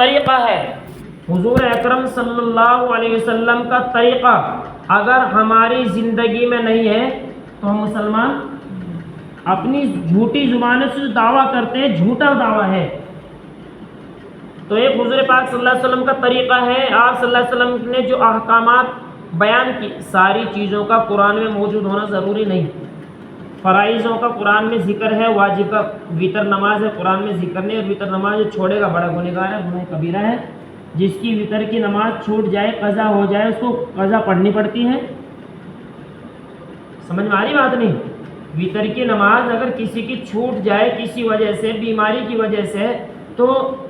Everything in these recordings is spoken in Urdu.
طریقہ ہے، حضور اکرم صلی اللہ علیہ وسلم کا طریقہ اگر ہماری زندگی میں نہیں ہے تو ہم مسلمان اپنی جھوٹی زبانوں سے دعویٰ کرتے ہیں، جھوٹا دعویٰ ہے۔ تو ایک حضور پاک صلی اللہ علیہ وسلم کا طریقہ ہے، آپ صلی اللہ علیہ وسلم نے جو احکامات بیان کی، ساری چیزوں کا قرآن میں موجود ہونا ضروری نہیں۔ فرائضوں کا قرآن میں ذکر ہے، واجب کا وتر نماز ہے قرآن میں ذکر نہیں، اور وتر نماز جو چھوڑے گا بڑا گنہگار ہے، گناہ کبیرہ ہے۔ جس کی وتر کی نماز چھوٹ جائے، قضا ہو جائے، اس کو قضا پڑھنی پڑتی ہے۔ سمجھ میں آ رہی بات نہیں؟ وتر کی نماز اگر کسی کی چھوٹ جائے کسی وجہ سے، بیماری کی وجہ سے، تو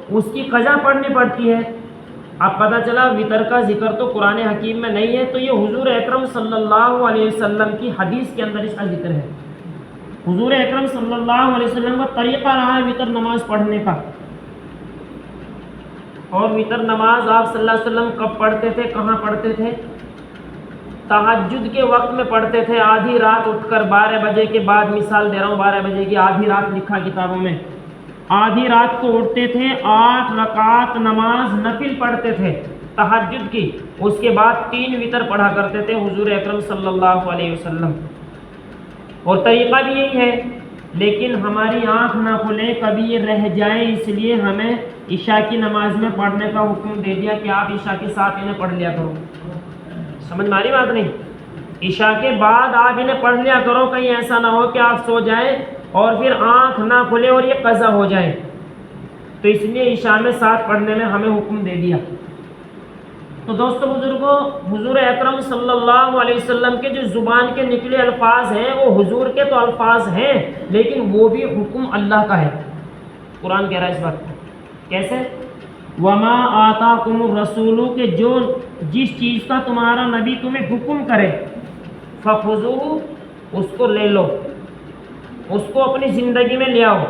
اس کی قضا پڑھنی پڑتی ہے۔ اب پتہ چلا وتر کا ذکر تو قرآن حکیم میں نہیں ہے، تو یہ حضور اکرم صلی اللہ علیہ وسلم کی حدیث کے اندر اس کا ذکر ہے۔ حضور اکرم صلی اللہ علیہ وسلم کا طریقہ رہا ہے وتر نماز پڑھنے کا۔ اور وتر نماز آپ صلی اللہ علیہ وسلم کب پڑھتے تھے، کہاں پڑھتے تھے؟ تہجد کے وقت میں پڑھتے تھے، آدھی رات اٹھ کر 12 بجے کے بعد، مثال دے رہا ہوں 12 بجے کی آدھی رات لکھا کتابوں میں، آدھی رات کو اٹھتے تھے، 8 رکعت نماز نفل پڑھتے تھے تہجد کی، اس کے بعد 3 وتر پڑھا کرتے تھے حضور اکرم صلی اللہ علیہ وسلم۔ اور طریقہ بھی یہی ہے، لیکن ہماری آنکھ نہ کھلے، کبھی یہ رہ جائے، اس لیے ہمیں عشاء کی نماز میں پڑھنے کا حکم دے دیا کہ آپ عشاء کے ساتھ انہیں پڑھ لیا کرو۔ سمجھ میں آ رہی بات نہیں؟ عشاء کے بعد آپ انہیں پڑھ لیا کرو، کہیں ایسا نہ ہو کہ آپ سو جائیں اور پھر آنکھ نہ کھلے اور یہ قضا ہو جائے، تو اس لیے عشاء میں ساتھ پڑھنے میں ہمیں حکم دے دیا۔ تو دوستو بزرگوں، حضور اکرم صلی اللہ علیہ وسلم کے جو زبان کے نکلے الفاظ ہیں وہ حضور کے تو الفاظ ہیں، لیکن وہ بھی حکم اللہ کا ہے۔ قرآن کہہ رہا ہے اس بات کو، کیسے؟ وما آتاکم الرسول، کہ جو جس چیز کا تمہارا نبی تمہیں حکم کرے، فخذوہ، اس کو لے لو، اس کو اپنی زندگی میں لے آؤ،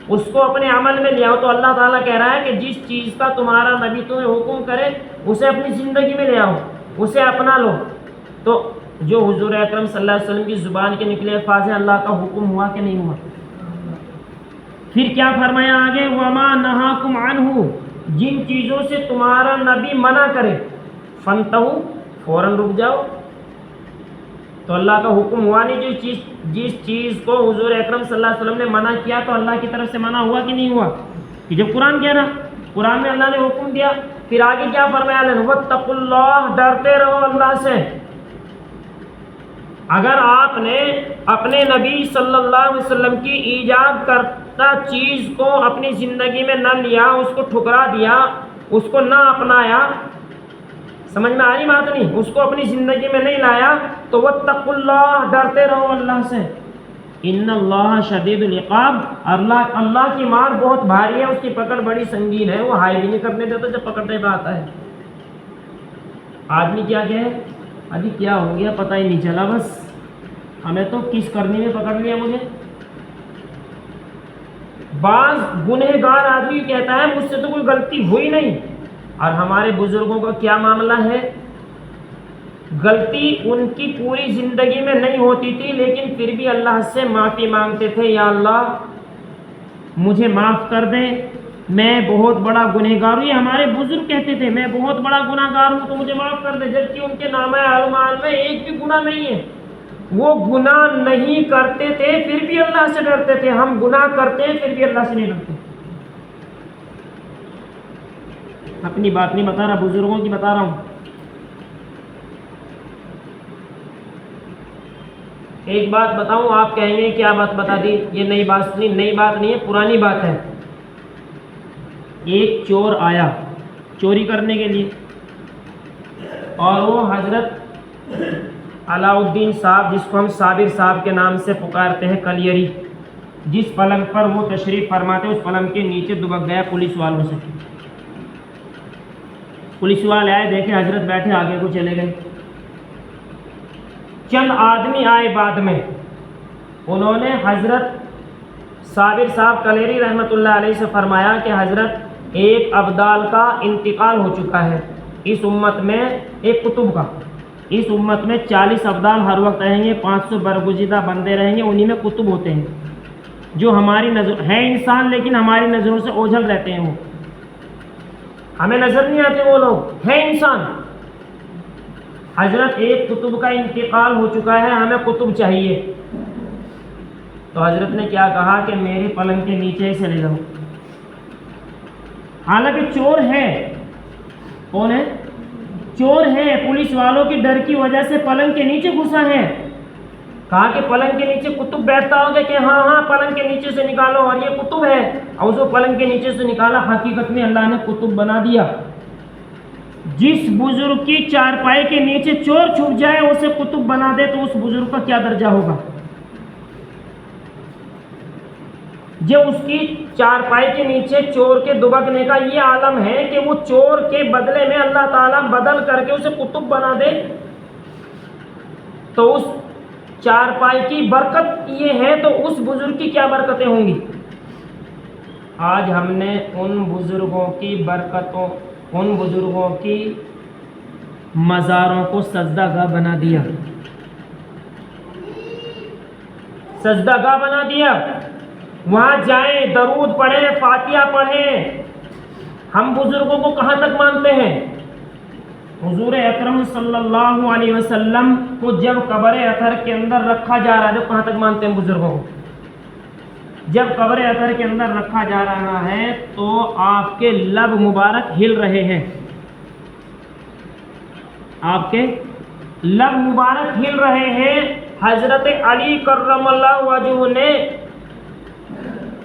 اس کو اپنے عمل میں لے آؤ۔ تو اللہ تعالیٰ کہہ رہا ہے کہ جس چیز کا تمہارا نبی تمہیں حکم کرے اسے اپنی زندگی میں لے آؤ، اسے اپنا لو۔ تو جو حضور اکرم صلی اللہ علیہ وسلم کی زبان کے نکلے الفاظ ہیں، اللہ کا حکم ہوا کہ نہیں ہوا؟ پھر کیا فرمایا آگے؟ وما نہاکم عنہ، جن چیزوں سے تمہارا نبی منع کرے، فانتہوا، فوراً رک جاؤ۔ تو اللہ کا حکم ہوا نہیں، جس چیز کو حضور اکرم صلی اللہ علیہ وسلم نے منع کیا تو اللہ کی طرف سے منع ہوا کہ نہیں ہوا؟ کہ جب قرآن کہہ رہا، قرآن میں اللہ نے حکم دیا، پھر آگے کیا فرمایا؟ واتقوا اللہ، ڈرتے رہو اللہ سے۔ اگر آپ نے اپنے نبی صلی اللہ علیہ وسلم کی ایجاد کرتا چیز کو اپنی زندگی میں نہ لیا، اس کو ٹھکرا دیا، اس کو نہ اپنایا، سمجھ میں آ رہی بات نہیں؟ اس کو اپنی زندگی میں نہیں لایا، تو واتقوا اللہ، ڈرتے رہو اللہ سے۔ ان اللہ شدید العقاب، اللہ کی مار بہت بھاری ہے، اس کی پکڑ بڑی سنگین ہے، وہ ہائی بھی نہیں کرنے دیتا جب پکڑنے پہ آتا ہے۔ آدمی کیا کہے، ابھی کیا ہو گیا پتہ ہی نہیں چلا، بس ہمیں تو کس کرنے میں پکڑ لیا مجھے۔ بعض گنہگار آدمی کہتا ہے مجھ سے تو کوئی غلطی ہوئی نہیں، اور ہمارے بزرگوں کا کیا معاملہ ہے؟ غلطی ان کی پوری زندگی میں نہیں ہوتی تھی، لیکن پھر بھی اللہ سے معافی مانگتے تھے، یا اللہ مجھے معاف کر دے، میں بہت بڑا گنہگار ہوں۔ یہ ہمارے بزرگ کہتے تھے میں بہت بڑا گناہ گار ہوں تو مجھے معاف کر دے، جبکہ ان کے نامہ اعمال میں ایک بھی گناہ نہیں ہے۔ وہ گناہ نہیں کرتے تھے پھر بھی اللہ سے ڈرتے تھے، ہم گناہ کرتے ہیں پھر بھی اللہ سے نہیں ڈرتے۔ اپنی بات نہیں بتا رہا، بزرگوں کی بتا رہا ہوں۔ ایک بات بتاؤں، آپ کہیں گے کیا بات بتا دی؟ یہ نئی بات نہیں ہے، پرانی بات ہے۔ ایک چور آیا چوری کرنے کے لیے، اور وہ حضرت علاء الدین صاحب، جس کو ہم صابر صاحب کے نام سے پکارتے ہیں، کلیری، جس پلنگ پر وہ تشریف فرماتے اس پلنگ کے نیچے دبک گیا پولیس والوں سے۔ پولیس والے آئے، دیکھے حضرت بیٹھے، آگے کو چلے گئے۔ چند آدمی آئے بعد میں، انہوں نے حضرت صابر صاحب کلیری رحمۃ اللہ علیہ سے فرمایا کہ حضرت ایک ابدال کا انتقال ہو چکا ہے اس امت میں، ایک کتب کا، اس امت میں 40 ابدال ہر وقت رہیں گے، 500 برگزیدہ بندے رہیں گے، انہی میں کتب ہوتے ہیں جو ہماری نظر ہے انسان لیکن ہماری نظروں سے اوجھل رہتے ہیں۔ وہ ہمیں نظر نہیں آتے وہ لوگ، ہے انسان۔ حضرت ایک کتب کا انتقال ہو چکا ہے، ہمیں کتب چاہیے۔ تو حضرت نے کیا کہا کہ میرے پلنگ کے نیچے سے لے جاؤ۔ حالانکہ چور ہے، کون ہے؟ چور ہے، پولیس والوں کی ڈر کی وجہ سے پلنگ کے نیچے گھسا ہے۔ کہا کہ پلنگ کے نیچے کتب بیٹھتا ہوگا کہ ہاں ہاں پلنگ کے نیچے سے نکالو، اور یہ کتب ہے، اور اس پلنگ کے نیچے سے نکالا، حقیقت میں اللہ نے کتب بنا دیا۔ جس بزرگ کی چارپائی کے نیچے چور چھپ جائے اسے کتب بنا دے تو اس بزرگ کا کیا درجہ ہوگا؟ جو اس کی چارپائی کے نیچے چور کے دبکنے کا یہ عالم ہے کہ وہ چور کے بدلے میں اللہ تعالیٰ بدل کر کے اسے کتب بنا دے، تو اس چارپائی کی برکت یہ ہے تو اس بزرگ کی کیا برکتیں ہوں گی؟ آج ہم نے ان بزرگوں کی برکتوں، ان بزرگوں کی مزاروں کو سجدہ گاہ بنا دیا، سجدہ گاہ بنا دیا۔ وہاں جائیں، درود پڑھیں، فاتحہ پڑھیں۔ ہم بزرگوں کو کہاں تک مانتے ہیں؟ حضور اکرم صلی اللہ علیہ وسلم کو جب قبر اطہر کے اندر رکھا جا رہا ہے، تو کہاں تک مانتے ہیں بزرگوں کو؟ جب قبر اطہر کے اندر رکھا جا رہا ہے تو آپ کے لب مبارک ہل رہے ہیں، آپ کے لب مبارک ہل رہے ہیں۔ حضرت علی کرم اللہ وجہہ نے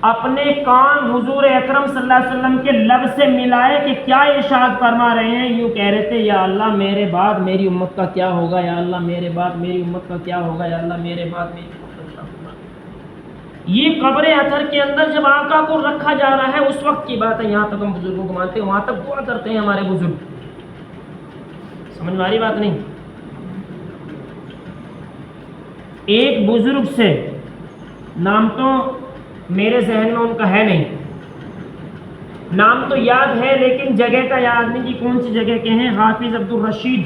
اپنے کان حضور اکرم صلی اللہ علیہ وسلم کے لب سے ملائے کہ کیا ارشاد فرما رہے ہیں؟ یوں کہہ رہے تھے، یا اللہ میرے بعد میری امت کا کیا ہوگا، یا اللہ میرے بعد میری امت کا کیا ہوگا، یا اللہ میرے بعد میری امت کا کیا ہوگا۔ یہ قبر اطہر کے اندر جب آقا کو رکھا جا رہا ہے اس وقت کی بات ہے، یہاں تک ہم بزرگوں کو مانتے ہیں، وہاں تک دعا کرتے ہیں ہمارے بزرگ۔ سمجھ میں آ رہی بات نہیں؟ ایک بزرگ سے، نام تو میرے ذہن میں ان کا ہے نہیں، نام تو یاد ہے لیکن جگہ کا یاد نہیں کہ کون سی جگہ کے ہیں۔ حافظ عبد الرشید،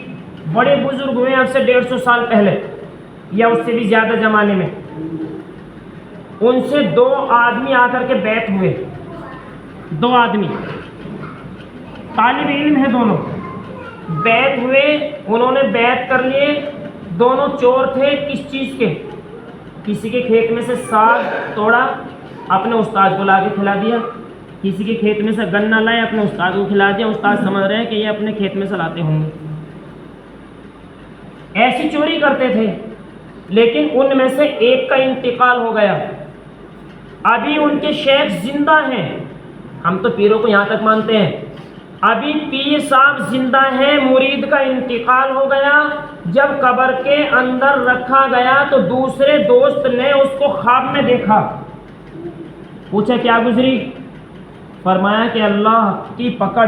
بڑے بزرگ ہوئے اب سے 150 سال پہلے یا اس سے بھی زیادہ زمانے میں۔ ان سے 2 آدمی آ کر کے بیعت ہوئے، 2 آدمی طالب علم ہیں، دونوں بیعت ہوئے، انہوں نے بیعت کر لیے۔ دونوں چور تھے، کس چیز کے؟ کسی کے کھیت میں سے ساگ توڑا، اپنے استاد کو لا کے کھلا دیا، کسی کے کھیت میں سے گنا لائے، اپنے استاد کو کھلا دیا۔ استاد سمجھ رہے ہیں کہ یہ اپنے کھیت میں سے لاتے ہوں گے، ایسی چوری کرتے تھے۔ لیکن ان میں سے ایک کا انتقال ہو گیا، ابھی ان کے شیخ زندہ ہیں۔ ہم تو پیروں کو یہاں تک مانتے ہیں، ابھی پیر صاحب زندہ ہیں، مرید کا انتقال ہو گیا۔ جب قبر کے اندر رکھا گیا تو دوسرے دوست نے اس کو خواب میں دیکھا، پوچھا کیا گزری؟ فرمایا کہ اللہ کی پکڑ،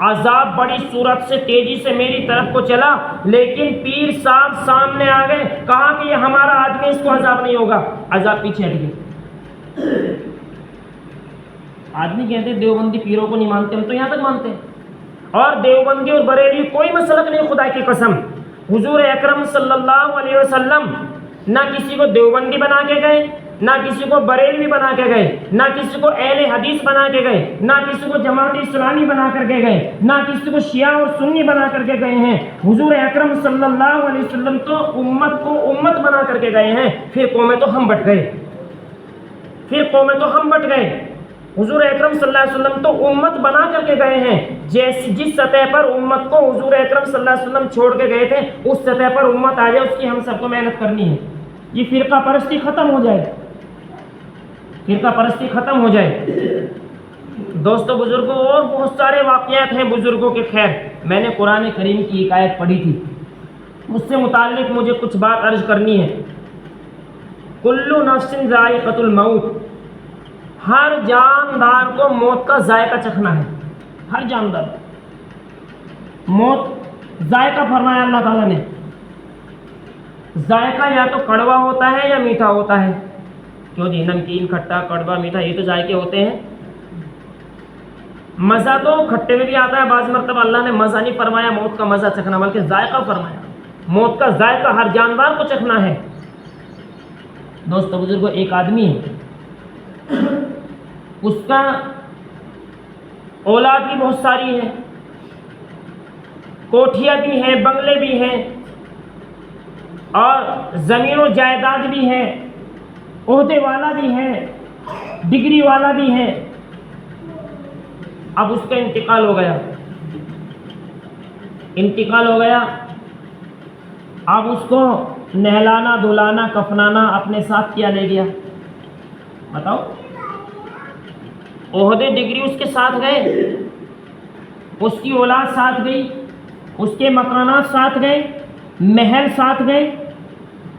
عذاب بڑی صورت سے تیزی سے میری طرف کو چلا، لیکن پیر صاحب سامنے آ گئے، کہا کہ یہ ہمارا آدمی، اس کو عذاب نہیں ہوگا، عذاب پیچھے ہٹ گئے۔ آدمی کہتے ہیں دیوبندی پیروں کو نہیں مانتے، ہم تو یہاں تک مانتے ہیں۔ اور دیوبندی اور بریلوی کوئی مسلک نہیں، خدا کی قسم۔ حضور اکرم صلی اللہ علیہ وسلم نہ کسی کو دیوبندی بنا کے گئے، نہ کسی کو بریلوی بنا کے گئے، نہ کسی کو اہل حدیث بنا کے گئے، نہ کسی کو جماعت اسلامی بنا کر کے گئے، نہ کسی کو شیعہ اور سنی بنا کر کے گئے ہیں۔ حضور اکرم صلی اللہ علیہ وسلم تو امت کو امت بنا کر کے گئے ہیں۔ فرقوں میں تو ہم بٹ گئے، فرقوں میں تو ہم بٹ گئے۔ حضور اکرم صلی اللہ علیہ وسلم تو امت بنا کر کے گئے ہیں، جس سطح پر امت کو حضور اکرم صلی اللہ علیہ وسلم چھوڑ کے گئے تھے اس سطح پر امت آ جائے، اس کی ہم سب کو محنت کرنی ہے۔ یہ فرقہ پرستی ختم ہو جائے، فرقہ پرستی ختم ہو جائے۔ دوستو بزرگوں، اور بہت سارے واقعات ہیں بزرگوں کے، خیر میں نے قرآن کریم کی ایک آیت پڑھی تھی، اس سے متعلق مجھے کچھ بات عرض کرنی ہے۔ کل نفس ذائقۃ الموت، ہر جاندار کو موت کا ذائقہ چکھنا ہے، ہر جاندار موت ذائقہ فرمایا اللہ تعالیٰ نے۔ ذائقہ یا تو کڑوا ہوتا ہے یا میٹھا ہوتا ہے، کیوں جی؟ نمکین، کھٹا، کڑوا، میٹھا، یہ تو ذائقے ہوتے ہیں۔ مزہ تو کھٹے میں بھی آتا ہے، بعض مرتبہ اللہ نے مزہ نہیں فرمایا موت کا مزہ چکھنا، بلکہ ذائقہ فرمایا۔ موت کا ذائقہ ہر جاندار کو چکھنا ہے۔ دوستو بزرگوں، ایک آدمی ہے، اس کا اولاد بھی بہت ساری ہے، کوٹھیاں بھی ہیں، بنگلے بھی ہیں، اور زمین و جائیداد بھی ہے، عہدے والا بھی ہے، ڈگری والا بھی ہے۔ اب اس کا انتقال ہو گیا، اب اس کو نہلانا دھلانا کفنانا اپنے ساتھ کیا لے گیا؟ بتاؤ، عہدے ڈگری اس کے ساتھ گئے، اس کی اولاد ساتھ گئی، اس کے مکانات ساتھ گئے، محل ساتھ گئے،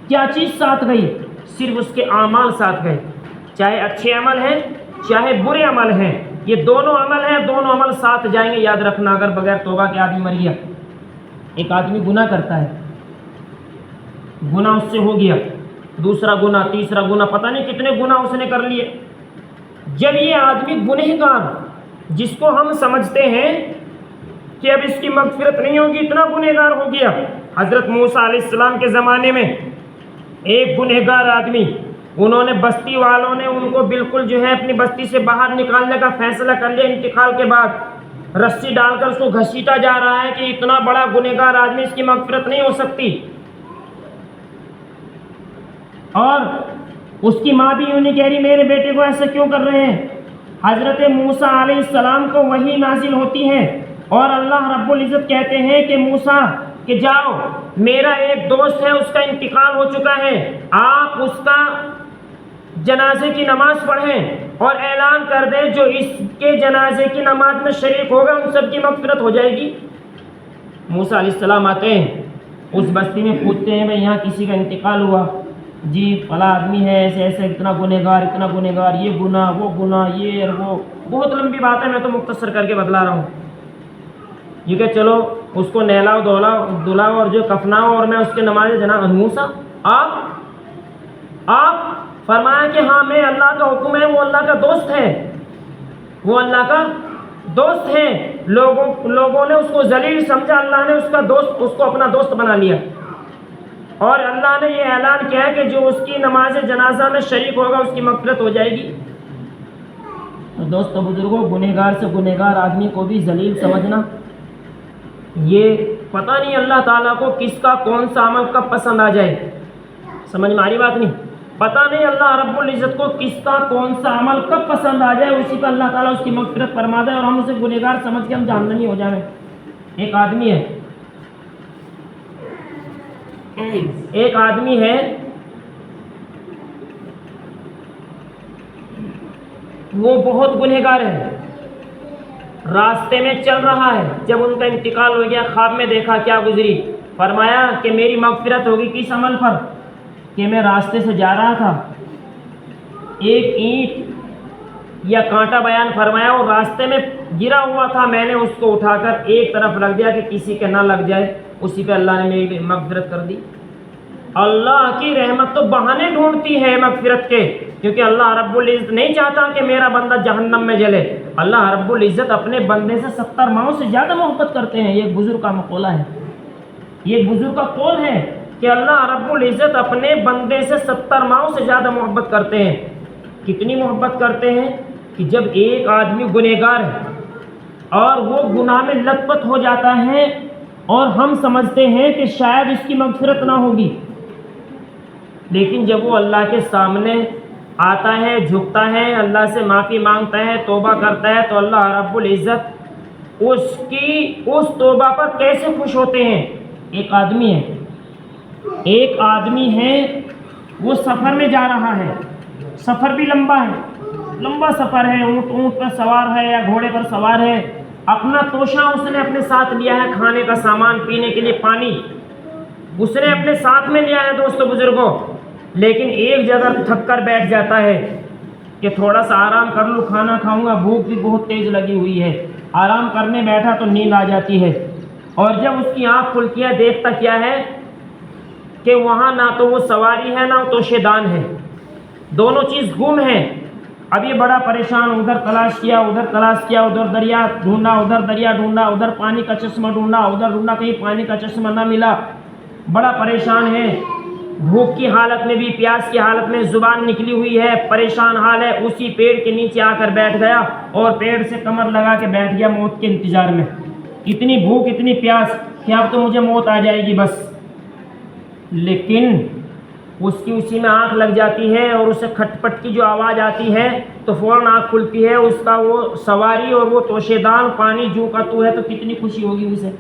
کیا چیز ساتھ گئی؟ صرف اس کے اعمال ساتھ گئے، چاہے اچھے عمل ہیں چاہے برے عمل ہیں، یہ دونوں عمل ہیں، دونوں عمل ساتھ جائیں گے۔ یاد رکھنا، اگر بغیر توبہ کے آدمی مر گیا، ایک آدمی گناہ کرتا ہے، گناہ اس سے ہو گیا، دوسرا گناہ، تیسرا گناہ، پتہ نہیں کتنے گناہ اس نے کر لیے۔ جب یہ آدمی گنہگار، جس کو ہم سمجھتے ہیں کہ اب اس کی مغفرت نہیں ہوگی، اتنا گنہگار ہو گیا۔ حضرت موسیٰ علیہ السلام کے زمانے میں ایک گنہگار آدمی، انہوں نے بستی والوں نے ان کو بالکل جو ہے اپنی بستی سے باہر نکالنے کا فیصلہ کر لیا۔ انتقال کے بعد رسی ڈال کر اس کو گھسیٹا جا رہا ہے کہ اتنا بڑا گنہگار آدمی، اس کی مغفرت نہیں ہو سکتی۔ اور اس کی ماں بھی یوں نہیں کہہ رہی میرے بیٹے کو ایسا کیوں کر رہے ہیں۔ حضرت موسیٰ علیہ السلام کو وحی نازل ہوتی ہے اور اللہ رب العزت کہتے ہیں کہ موسیٰ کہ جاؤ، میرا ایک دوست ہے، اس کا انتقال ہو چکا ہے، آپ اس کا جنازے کی نماز پڑھیں اور اعلان کر دیں جو اس کے جنازے کی نماز میں شریک ہوگا ان سب کی مغفرت ہو جائے گی۔ موسیٰ علیہ السلام آتے ہیں، اس بستی میں پوچھتے ہیں بھائی یہاں کسی کا انتقال ہوا؟ جی فلاں آدمی ہے، ایسے ایسے، اتنا گنہگار، یہ گناہ وہ گناہ، یہ اور وہ، بہت لمبی بات ہے، میں تو مختصر کر کے بتلا رہا ہوں۔ یہ کہ چلو اس کو نہلاؤ دھلاؤ اور جو کفناؤ اور میں اس کے نماز جنازہ۔ موسیٰ آپ فرمایا کہ ہاں، میں اللہ کا حکم ہے، وہ اللہ کا دوست ہے، وہ اللہ کا دوست ہے۔ لوگوں نے اس کو ذلیل سمجھا، اللہ نے اس کو اپنا دوست بنا لیا، اور اللہ نے یہ اعلان کیا ہے کہ جو اس کی نماز جنازہ میں شریک ہوگا اس کی مغفرت ہو جائے گی۔ تو دوستو بزرگوں، گنہگار سے گنہگار آدمی کو بھی ذلیل سمجھنا، یہ پتہ نہیں اللہ تعالیٰ کو کس کا کون سا عمل کب پسند آ جائے، سمجھ میں آ رہی بات نہیں؟ پتہ نہیں اللہ رب العزت کو کس کا کون سا عمل کب پسند آ جائے، اسی کا اللہ تعالیٰ اس کی مغفرت فرما دے اور ہم اسے گنہگار سمجھ کے ہم جہنمی ہو جائیں۔ ایک آدمی ہے وہ بہت گنہگار ہے، راستے میں چل رہا ہے، جب ان کا انتقال ہو گیا خواب میں دیکھا، کیا گزری؟ فرمایا کہ میری مغفرت ہوگی کس عمل پر؟ کہ میں راستے سے جا رہا تھا، ایک اینٹ یا کانٹا بیان فرمایا اور راستے میں گرا ہوا تھا، میں نے اس کو اٹھا کر ایک طرف رکھ دیا کہ کسی کے نہ لگ جائے، اسی پہ اللہ نے میری مغفرت کر دی۔ اللہ کی رحمت تو بہانے ڈھونڈتی ہے مغفرت کے، کیونکہ اللہ رب العزت نہیں چاہتا کہ میرا بندہ جہنم میں جلے۔ اللہ رب العزت اپنے بندے سے 70 ماؤں سے زیادہ محبت کرتے ہیں۔ یہ ایک بزرگ کا مقولہ ہے، یہ ایک بزرگ کا قول ہے کہ اللہ رب العزت اپنے بندے سے 70 ماؤں سے زیادہ محبت کرتے ہیں۔ کتنی محبت کرتے ہیں کہ جب ایک آدمی گنہگار ہے اور وہ گناہ میں لت پت ہو جاتا ہے اور ہم سمجھتے ہیں کہ شاید اس کی مغفرت نہ ہوگی، لیکن جب وہ اللہ کے سامنے آتا ہے، جھکتا ہے، اللہ سے معافی مانگتا ہے، توبہ کرتا ہے، تو اللہ رب العزت اس توبہ پر کیسے خوش ہوتے ہیں۔ ایک آدمی ہے وہ سفر میں جا رہا ہے، سفر بھی لمبا سفر ہے، اونٹ پر سوار ہے یا گھوڑے پر سوار ہے، اپنا توشہ اس نے اپنے ساتھ لیا ہے، کھانے کا سامان، پینے کے لیے پانی اس نے اپنے ساتھ میں لیا ہے دوستو بزرگوں، لیکن ایک جگہ تھک کر بیٹھ جاتا ہے کہ تھوڑا سا آرام کر لوں، کھانا کھاؤں گا، بھوک بھی بہت تیز لگی ہوئی ہے۔ آرام کرنے بیٹھا تو نیند آ جاتی ہے، اور جب اس کی آنکھ کھلتی ہے دیکھتا کیا ہے کہ وہاں نہ تو وہ سواری ہے نہ توشے دان ہے، دونوں چیز گم ہیں۔ اب یہ بڑا پریشان، ادھر تلاش کیا ادھر دریا ڈھونڈا، ادھر دریا ڈھونڈا، ادھر پانی کا چشمہ ڈھونڈا، ادھر ڈھونڈا، کہیں پانی کا چشمہ نہ ملا، بڑا پریشان ہے۔ بھوک کی حالت میں بھی، پیاس کی حالت میں، زبان نکلی ہوئی ہے، پریشان حال ہے، اسی پیڑ کے نیچے آ کر بیٹھ گیا اور پیڑ سے کمر لگا کے بیٹھ گیا موت کے انتظار میں. اتنی بھوک، اتنی پیاس کہ اب تو مجھے موت آ جائے گی بس. لیکن اس کی اسی میں آنکھ لگ جاتی ہے اور اسے کھٹ پٹ کی جو آواز آتی ہے تو فوراً آنکھ کھلتی ہے. اس کا وہ سواری اور وہ توشے دان پانی جو کا تو ہے تو کتنی خوشی ہوگی اسے.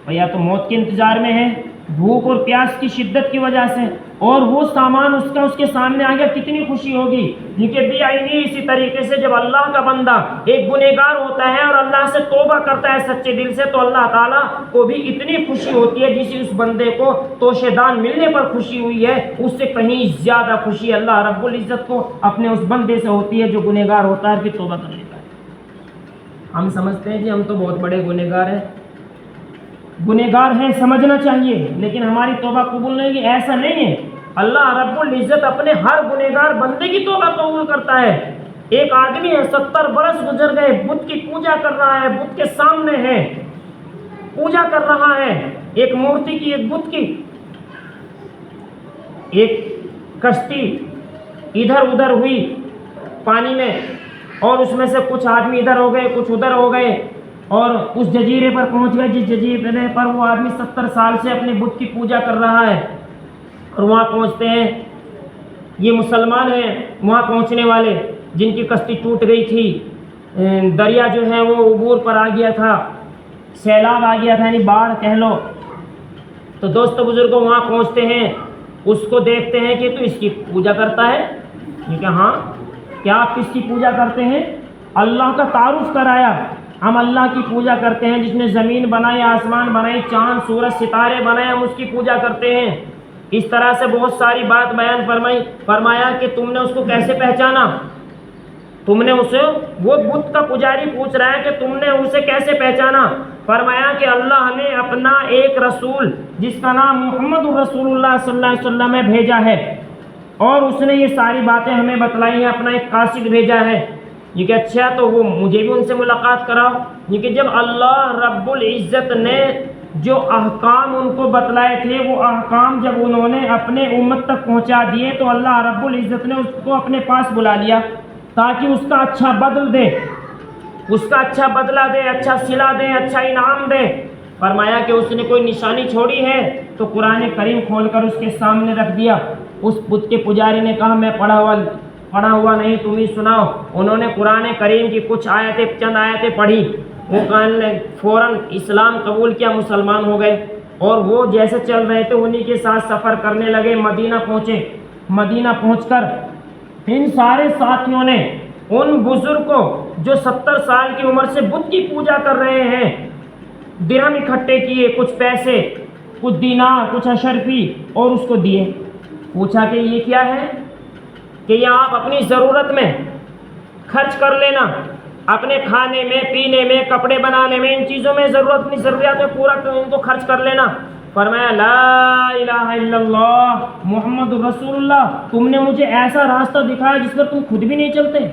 یا تو موت کے انتظار میں ہے بھوک اور پیاس کی شدت کی وجہ سے، اور وہ سامان اس کے سامنے آ گیا، کتنی خوشی ہوگی. کیونکہ بھی آئینی اسی طریقے سے جب اللہ کا بندہ ایک گنہگار ہوتا ہے اور اللہ سے توبہ کرتا ہے سچے دل سے تو اللہ تعالیٰ کو بھی اتنی خوشی ہوتی ہے جسے اس بندے کو توشے دان ملنے پر خوشی ہوئی ہے، اس سے کہیں زیادہ خوشی اللہ رب العزت کو اپنے اس بندے سے ہوتی ہے جو گنہگار ہوتا ہے پھر توبہ کر لیتا ہے. ہم سمجھتے ہیں کہ ہم تو بہت بڑے گنہگار ہیں سمجھنا چاہیے، لیکن ہماری توبہ قبول نہیں کی. ایسا نہیں ہے. اللہ رب العزت اپنے ہر گنہگار بندے کی توبہ قبول کرتا ہے. ایک آدمی ہے 70 برس گزر گئے، بت کی پوجا کر رہا ہے، بت کے سامنے ہے، پوجا کر رہا ہے، ایک مورتی کی، ایک بت کی. ایک کشتی ادھر ادھر ہوئی پانی میں اور اس میں سے کچھ آدمی ادھر ہو گئے، کچھ ادھر ہو گئے اور اس جزیرے پر پہنچ گئے جس جزیرے پر وہ آدمی 70 سال سے اپنے بت کی پوجا کر رہا ہے. اور وہاں پہنچتے ہیں، یہ مسلمان ہیں وہاں پہنچنے والے جن کی کشتی ٹوٹ گئی تھی، دریا جو ہے وہ عبور پر آ گیا تھا، سیلاب آ گیا تھا، یعنی باڑھ کہہ لو. تو دوست بزرگوں وہاں پہنچتے ہیں، اس کو دیکھتے ہیں کہ تو اس کی پوجا کرتا ہے. یہ کہ ہاں کیا آپ کس کی پوجا کرتے ہیں؟ اللہ کا تعارف کرایا. ہم اللہ کی پوجا کرتے ہیں جس نے زمین بنائی، آسمان بنائی، چاند سورج ستارے بنائے، ہم اس کی پوجا کرتے ہیں. اس طرح سے بہت ساری بات بیان فرمائی. فرمایا کہ تم نے اس کو کیسے پہچانا؟ تم نے اسے، وہ بت کا پجاری پوچھ رہا ہے کہ تم نے اسے کیسے پہچانا؟ فرمایا کہ اللہ نے اپنا ایک رسول جس کا نام محمد رسول اللہ صلی اللہ علیہ وسلم ہے بھیجا ہے اور اس نے یہ ساری باتیں ہمیں بتلائی ہیں، اپنا ایک قاصد بھیجا ہے. یہ کہ اچھا تو وہ مجھے بھی ان سے ملاقات کراؤ. یہ کہ جب اللہ رب العزت نے جو احکام ان کو بتلائے تھے وہ احکام جب انہوں نے اپنے امت تک پہنچا دیے تو اللہ رب العزت نے اس کو اپنے پاس بلا لیا تاکہ اس کا اچھا بدل دے، اس کا اچھا بدلہ دے، اچھا صلہ دے، اچھا انعام دے. فرمایا کہ اس نے کوئی نشانی چھوڑی ہے تو قرآن کریم کھول کر اس کے سامنے رکھ دیا. اس بت کے پجاری نے کہا میں پڑھا ہوا نہیں، تم ہی سناؤ. انہوں نے قرآن کریم کی کچھ آیتیں، چند آیتیں پڑھی. وہ کہنے لگے، فوراً اسلام قبول کیا، مسلمان ہو گئے. اور وہ جیسے چل رہے تھے انہی کے ساتھ سفر کرنے لگے. مدینہ پہنچے. مدینہ پہنچ کر ان سارے ساتھیوں نے ان بزرگ کو جو 70 سال کی عمر سے بت کی پوجا کر رہے ہیں درہم اکٹھے کیے، کچھ پیسے، کچھ دینار، کچھ اشرفی اور اس کو دیے. پوچھا کہ یہ کیا ہے؟ کہ یہ آپ اپنی ضرورت میں خرچ کر لینا، اپنے کھانے میں، پینے میں، کپڑے بنانے میں، ان چیزوں میں ضروریات میں پورا ان کو خرچ کر لینا. فرمایا لا الہ الا اللہ محمد رسول اللہ، تم نے مجھے ایسا راستہ دکھایا جس پر تم خود بھی نہیں چلتے.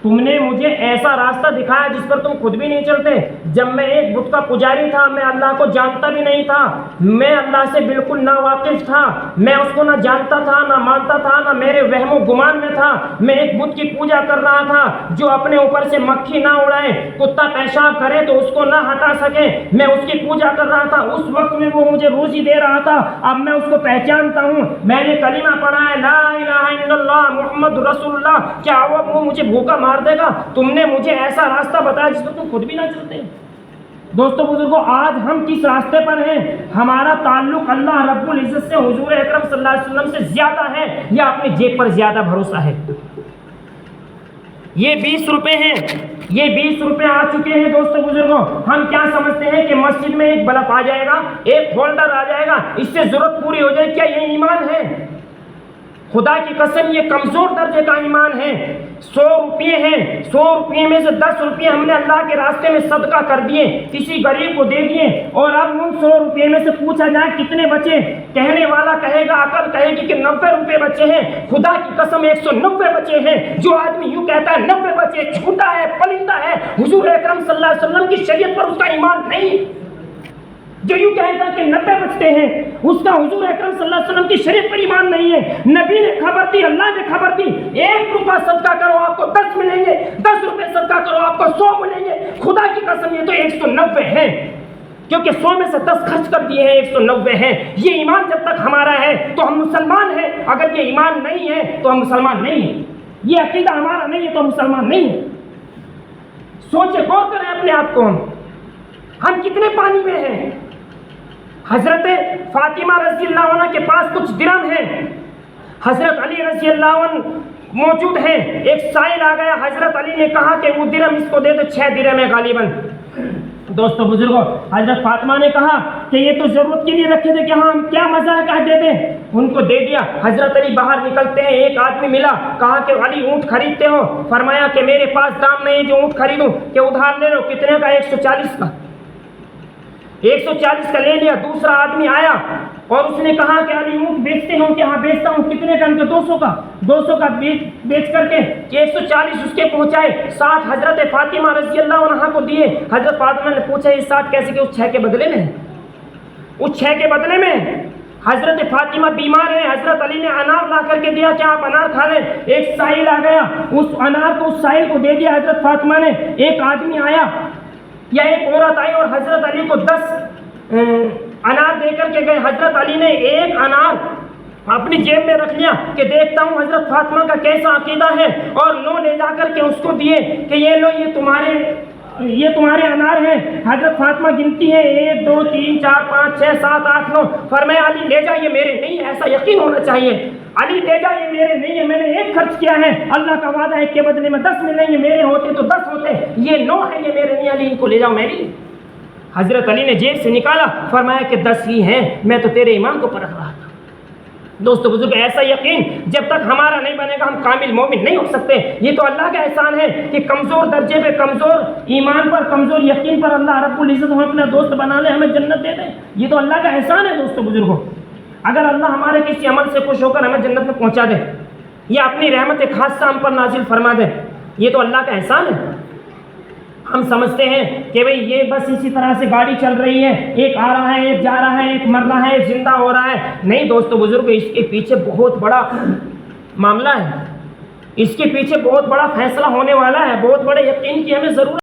تم نے مجھے ایسا راستہ دکھایا جس پر تم خود بھی نہیں چلتے. جب میں ایک بت کا پجاری تھا، میں اللہ کو جانتا بھی نہیں تھا، میں اللہ سے بالکل ناواقف تھا، میں اس کو نہ جانتا تھا، نہ مانتا تھا، نہ میرے وہم و گمان میں تھا. میں ایک بت کی پوجا کر رہا تھا جو اپنے اوپر سے مکھی نہ اڑائے، کتا پیشاب کرے تو اس کو نہ ہٹا سکے، میں اس کی پوجا کر رہا تھا. اس وقت میں وہ مجھے روزی دے رہا تھا. اب میں اس کو پہچانتا ہوں، میں نے کلمہ پڑھا ہے لا الہ الا اللہ محمد رسول اللہ، کیا وہ مجھے بھوکا مار دے گا؟ تم نے مجھے ایسا راستہ بتایا جس پر تم خود بھی نہ چلتے. دوستو بزرگوں، آج ہم کس راستے پر ہیں؟ ہمارا تعلق اللہ رب العزت سے، حضور اکرم صلی اللہ علیہ وسلم سے زیادہ ہے یا اپنی جیب پر زیادہ بھروسہ ہے؟ یہ 20 روپے ہیں، یہ 20 روپے آ چکے ہیں. دوستو بزرگوں، ہم کیا سمجھتے ہیں کہ مسجد میں ایک بلب آ جائے گا، ایک ہولڈر آ جائے گا، اس سے ضرورت پوری ہو جائے؟ کیا یہ ایمان ہے؟ خدا کی قسم یہ کمزور درجے کا ایمان ہے. 100 روپے ہیں، 100 روپے میں سے 10 روپے ہم نے اللہ کے راستے میں صدقہ کر دیے، کسی غریب کو دے دیے، اور اب ان 100 روپے میں سے پوچھا جائے کتنے بچے؟ کہنے والا کہے گا، عقل کہے گی کہ 90 روپے بچے ہیں. خدا کی قسم 190 بچے ہیں. جو آدمی یوں کہتا ہے 90 بچے، جھوٹا ہے، پلندہ ہے. حضور اکرم صلی اللہ علیہ وسلم کی شریعت پر اس کا ایمان نہیں. جو یوں کہے گا کہ 90 بچتے ہیں، اس کا حضور اکرم صلی اللہ علیہ وسلم کی شریعت پر ایمان نہیں ہے۔ نبی نے خبر دی، اللہ نے خبر دی، 1 روپیہ صدقہ کرو آپ کو 10 ملیں گے، 10 روپے صدقہ کرو آپ کو 100 ملیں گے۔ خدا کی قسم یہ تو 190 ہیں، کیونکہ 100 میں سے 10 خرچ کر دیے ہیں، 190 ہیں۔ یہ ایمان جب تک ہمارا ہے تو ہم مسلمان ہیں، اگر یہ ایمان نہیں ہے تو ہم مسلمان نہیں ہیں۔ یہ عقیدہ ہمارا نہیں ہے تو ہم مسلمان نہیں ہیں۔ سوچے، غور کریں اپنے آپ کو، ہم کتنے پانی میں ہیں۔ حضرت فاطمہ رضی اللہ عنہ کے پاس کچھ درہم ہیں، حضرت علی رضی اللہ عنہ موجود ہیں۔ ایک سائل آ گیا، حضرت علی نے کہا کہ وہ درہم اس کو دے دو، 6 درہم ہے غالباً۔ دوستو بزرگوں، حضرت فاطمہ نے کہا کہ یہ تو ضرورت کے لیے رکھے تھے کہ ہاں ہم کیا مزاح ہے دے دیں، ان کو دے دیا۔ حضرت علی باہر نکلتے ہیں، ایک آدمی ملا، کہا کہ علی اونٹ خریدتے ہو؟ فرمایا کہ میرے پاس دام نہیں جو اونٹ خریدوں، کہ ادھار لے لو۔ کتنے کا؟ 140 کا۔ 140 کا لے لیا۔ دوسرا آدمی آیا اور اس نے کہا کہ علی اونٹ بیچتے ہوں؟ کہ ہاں بیچتا ہوں۔ کتنے کا؟ 200 کا۔ 200 کا بیچ کر کے 140 اس کے پہنچائے، 60 حضرت فاطمہ رضی اللہ عنہا کو دیے۔ حضرت فاطمہ نے پوچھا یہ 60 کیسے کہ اس 6 کے بدلے میں، اس 6 کے بدلے میں۔ حضرت فاطمہ بیمار ہے، حضرت علی نے انار لا کر کے دیا کہ آپ انار کھا لیں۔ ایک سائل آ گیا، اس انار کو اس سائل کو دے دیا حضرت فاطمہ نے۔ ایک آدمی آیا یا ایک عورت آئی اور حضرت علی کو 10 انار دے کر کے گئے۔ حضرت علی نے ایک انار اپنی جیب میں رکھ لیا کہ دیکھتا ہوں حضرت فاطمہ کا کیسا عقیدہ ہے، اور 9 لے جا کر کے اس کو دیے کہ یہ لو، یہ تمہارے انار ہیں۔ حضرت فاطمہ گنتی ہے 1 2 3 4 5 6 7 8 9۔ فرمایا علی لے جا، یہ میرے نہیں، ایسا یقین ہونا چاہیے۔ علی لے جا، یہ میرے نہیں ہے، میں نے 1 خرچ کیا ہے، اللہ کا وعدہ ہے کہ بدلے میں 10 ملیں گے، میرے ہوتے تو 10 ہوتے، یہ 9 ہے، یہ میرے نہیں، علی ان کو لے جاؤ میری۔ حضرت علی نے جیب سے نکالا، فرمایا کہ 10 ہی ہیں، میں تو تیرے ایمان کو پرکھ رہا تھا۔ دوستو بزرگ، ایسا یقین جب تک ہمارا نہیں بنے گا ہم کامل مومن نہیں ہو سکتے۔ یہ تو اللہ کا احسان ہے کہ کمزور درجے پہ، کمزور ایمان پر، کمزور یقین پر اللہ رب العزت ہمیں اپنا دوست بنا لے، ہمیں جنت دے دے۔ یہ تو اللہ کا احسان ہے دوستو بزرگوں۔ اگر اللہ ہمارے کسی عمل سے خوش ہو کر ہمیں جنت میں پہنچا دے یا اپنی رحمت خاصہ ہم پر نازل فرما دے، یہ تو اللہ کا احسان ہے۔ ہم سمجھتے ہیں کہ بھئی یہ بس اسی طرح سے گاڑی چل رہی ہے، ایک آ رہا ہے، ایک جا رہا ہے، ایک مر رہا ہے، ایک زندہ ہو رہا ہے۔ نہیں دوستو بزرگ، اس کے پیچھے بہت بڑا معاملہ ہے، اس کے پیچھے بہت بڑا فیصلہ ہونے والا ہے، بہت بڑے یقین کی ہمیں ضرورت